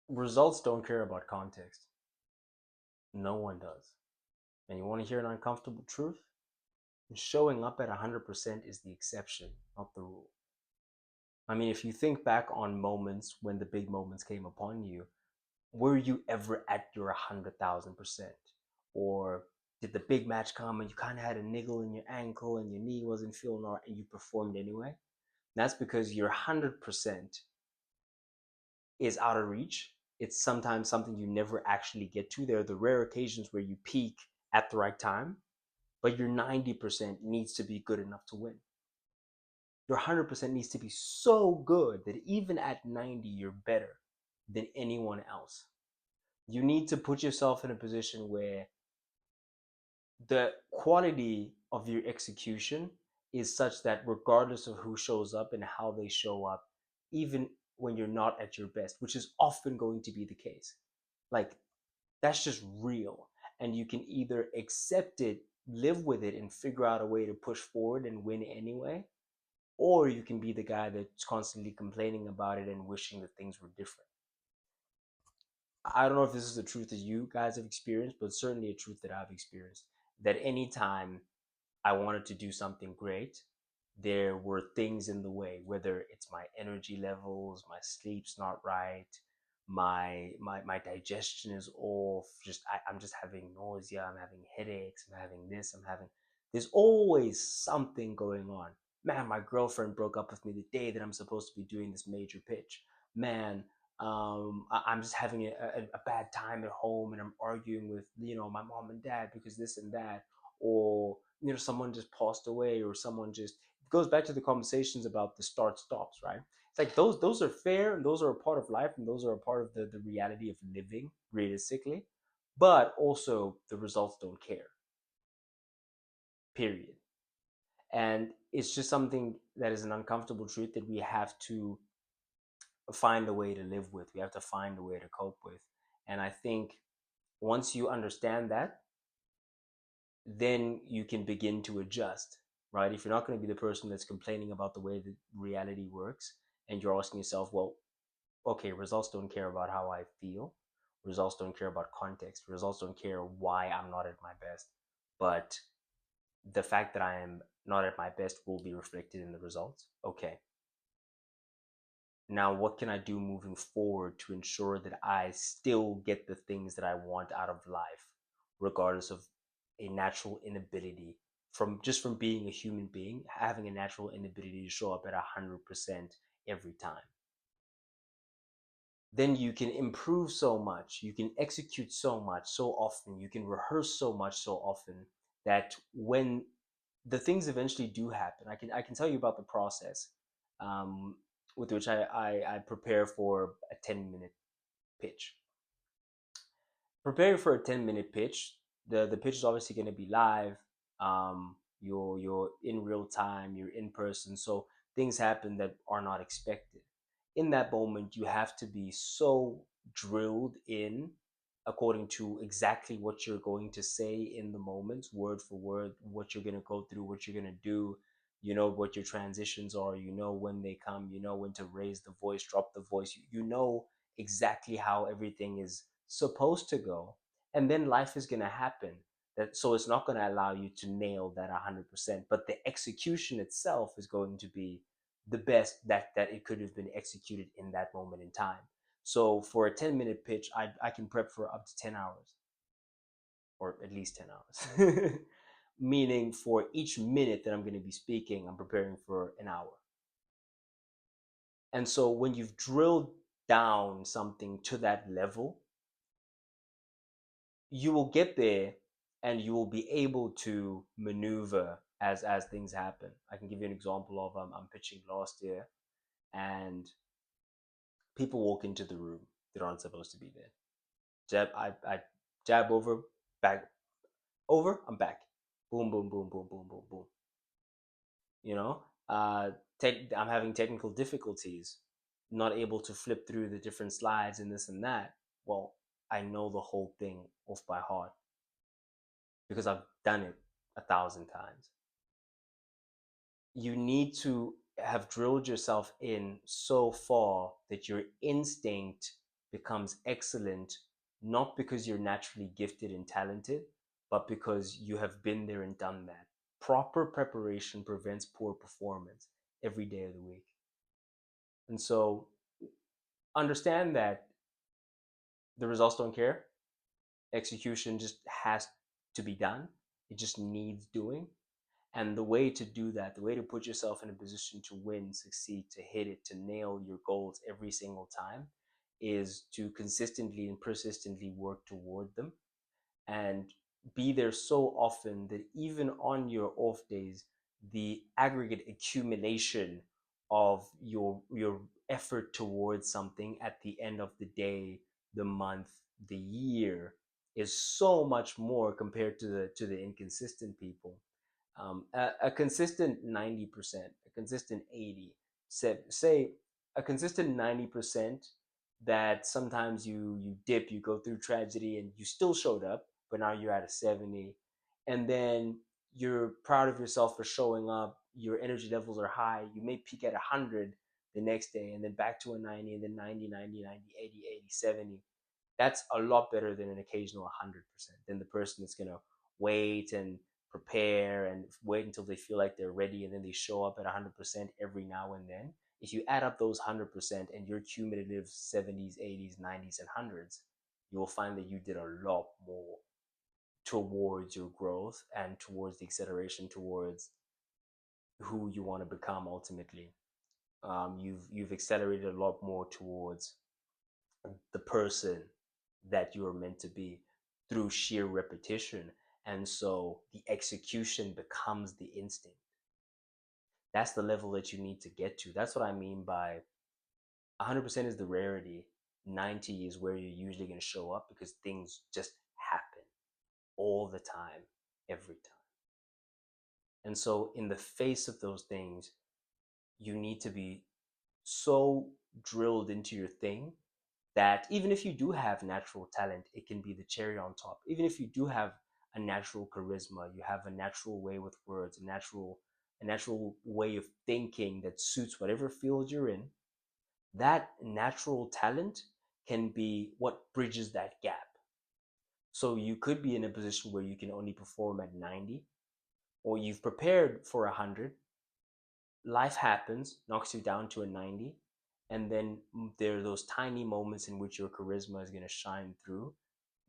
Results don't care about context. No one does. And you want to hear an uncomfortable truth? Showing up at 100% is the exception, not the rule. I mean, if you think back on moments when the big moments came upon you, were you ever at your 100,000%? Or did the big match come and you kind of had a niggle in your ankle and your knee wasn't feeling all right and you performed anyway? That's because your 100% is out of reach. It's sometimes something you never actually get to. There are the rare occasions where you peak at the right time, but your 90% needs to be good enough to win. Your 100% needs to be so good that even at 90, you're better than anyone else. You need to put yourself in a position where the quality of your execution is such that regardless of who shows up and how they show up, even when you're not at your best, which is often going to be the case, like that's just real. And you can either accept it, live with it, and figure out a way to push forward and win anyway, or you can be the guy that's constantly complaining about it and wishing that things were different. I don't know if this is a truth that you guys have experienced, but certainly a truth that I've experienced. That anytime I wanted to do something great, there were things in the way, whether it's my energy levels, my sleep's not right, my digestion is off, I'm just having nausea, I'm having headaches, I'm having this, I'm having there's always something going on. Man, my girlfriend broke up with me the day that I'm supposed to be doing this major pitch. Man, I'm just having a bad time at home and I'm arguing with my mom and dad because this and that, or someone just passed away, or someone just it goes back to the conversations about the start stops, right? It's like those are fair and those are a part of life and those are a part of the reality of living realistically, but also the results don't care, period. And it's just something that is an uncomfortable truth that we have to find a way to live with. We have to find a way to cope with. And I think once you understand that, then you can begin to adjust, right? If you're not going to be the person that's complaining about the way that reality works, and you're asking yourself, well, okay, results don't care about how I feel, results don't care about context, results don't care why I'm not at my best, but the fact that I am not at my best will be reflected in the results. Okay, now what can I do moving forward to ensure that I still get the things that I want out of life, regardless of a natural inability from being a human being, having a natural inability to show up at 100% every time? Then you can improve so much, you can execute so much so often, you can rehearse so much so often that when the things eventually do happen, I can tell you about the process, um, with which I prepare for a 10-minute pitch. Preparing for a 10-minute pitch, the pitch is obviously going to be live. You're in real time, you're in person, so things happen that are not expected. In that moment, you have to be so drilled in according to exactly what you're going to say in the moment, word for word, what you're going to go through, what you're going to do. You know what your transitions are, you know when they come, you know when to raise the voice, drop the voice, you know exactly how everything is supposed to go. And then life is going to happen, that so it's not going to allow you to nail that 100%, but the execution itself is going to be the best that it could have been executed in that moment in time. So for a 10-minute pitch, I can prep for up to 10 hours, or at least 10 hours. Meaning for each minute that I'm going to be speaking, I'm preparing for an hour. And so when you've drilled down something to that level, you will get there and you will be able to maneuver as things happen. I can give you an example of I'm pitching last year, and people walk into the room that aren't supposed to be there. I jab over, back over, I'm back. Boom, boom, boom, boom, boom, boom, boom. You know, I'm having technical difficulties, not able to flip through the different slides and this and that. Well, I know the whole thing off by heart because I've done it 1,000 times. You need to have drilled yourself in so far that your instinct becomes excellent not because you're naturally gifted and talented, but because you have been there and done that. Proper preparation prevents poor performance every day of the week. And so understand that the results don't care. Execution just has to be done. It just needs doing. And the way to do that, the way to put yourself in a position to win, succeed, to hit it, to nail your goals every single time is to consistently and persistently work toward them and be there so often that even on your off days, the aggregate accumulation of your effort towards something at the end of the day, the month, the year is so much more compared to the inconsistent people. A consistent 90%, a consistent 80, say a consistent 90% that sometimes you dip, you go through tragedy and you still showed up, but now you're at a 70, and then you're proud of yourself for showing up, your energy levels are high, you may peak at 100 the next day and then back to a 90 and then 90, 90, 90, 80, 80, 70. That's a lot better than an occasional 100%, than the person that's going to wait and prepare and wait until they feel like they're ready and then they show up at 100% every now and then. If you add up those 100% and your cumulative 70s, 80s, 90s, and 100s, you will find that you did a lot more towards your growth and towards the acceleration towards who you want to become ultimately. You've accelerated a lot more towards the person that you are meant to be through sheer repetition. And so the execution becomes the instinct. That's the level that you need to get to. That's what I mean by 100% is the rarity. 90 is where you're usually going to show up because things just happen all the time, every time. And so, in the face of those things, you need to be so drilled into your thing that even if you do have natural talent, it can be the cherry on top. Even if you do have a natural charisma, you have a natural way with words, a natural way of thinking that suits whatever field you're in, that natural talent can be what bridges that gap. So you could be in a position where you can only perform at 90, or you've prepared for 100, life happens, knocks you down to a 90, and then there are those tiny moments in which your charisma is going to shine through,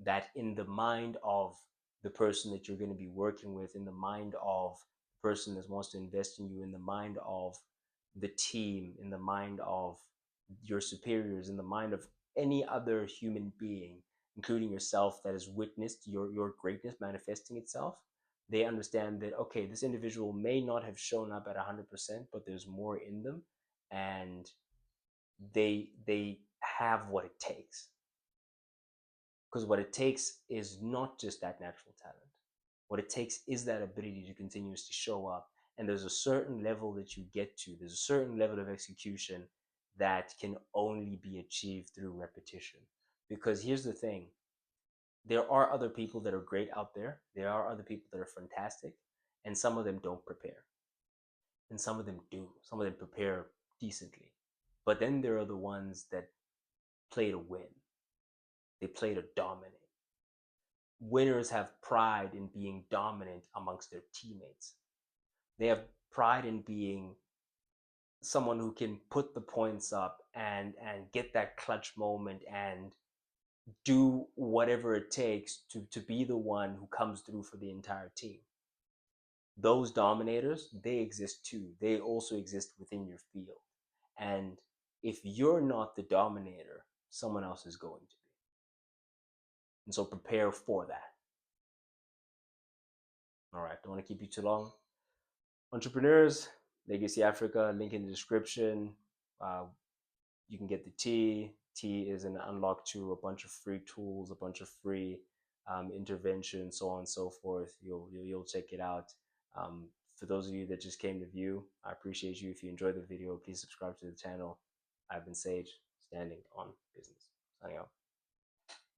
that in the mind of the person that you're going to be working with, in the mind of the person that wants to invest in you, in the mind of the team, in the mind of your superiors, in the mind of any other human being, including yourself, that has witnessed your greatness manifesting itself, they understand that, okay, this individual may not have shown up at 100%, but there's more in them, and they have what it takes. Because what it takes is not just that natural talent. What it takes is that ability to continuously show up. And there's a certain level that you get to, there's a certain level of execution that can only be achieved through repetition. Because here's the thing, there are other people that are great out there, there are other people that are fantastic, and some of them don't prepare. And some of them do. Some of them prepare decently. But then there are the ones that play to win, they play to dominate. Winners have pride in being dominant amongst their teammates. They have pride in being someone who can put the points up and get that clutch moment and do whatever it takes to be the one who comes through for the entire team. Those dominators, they exist too. They also exist within your field. And if you're not the dominator, someone else is going to be. And so prepare for that. All right, don't want to keep you too long. Entrepreneurs, Legacy Africa, link in the description. You can get the tea. Tea is an unlock to a bunch of free tools, a bunch of free interventions, so on and so forth. You'll check it out. For those of you that just came to view, I appreciate you. If you enjoyed the video, please subscribe to the channel. I've been Sage, standing on business. Signing out.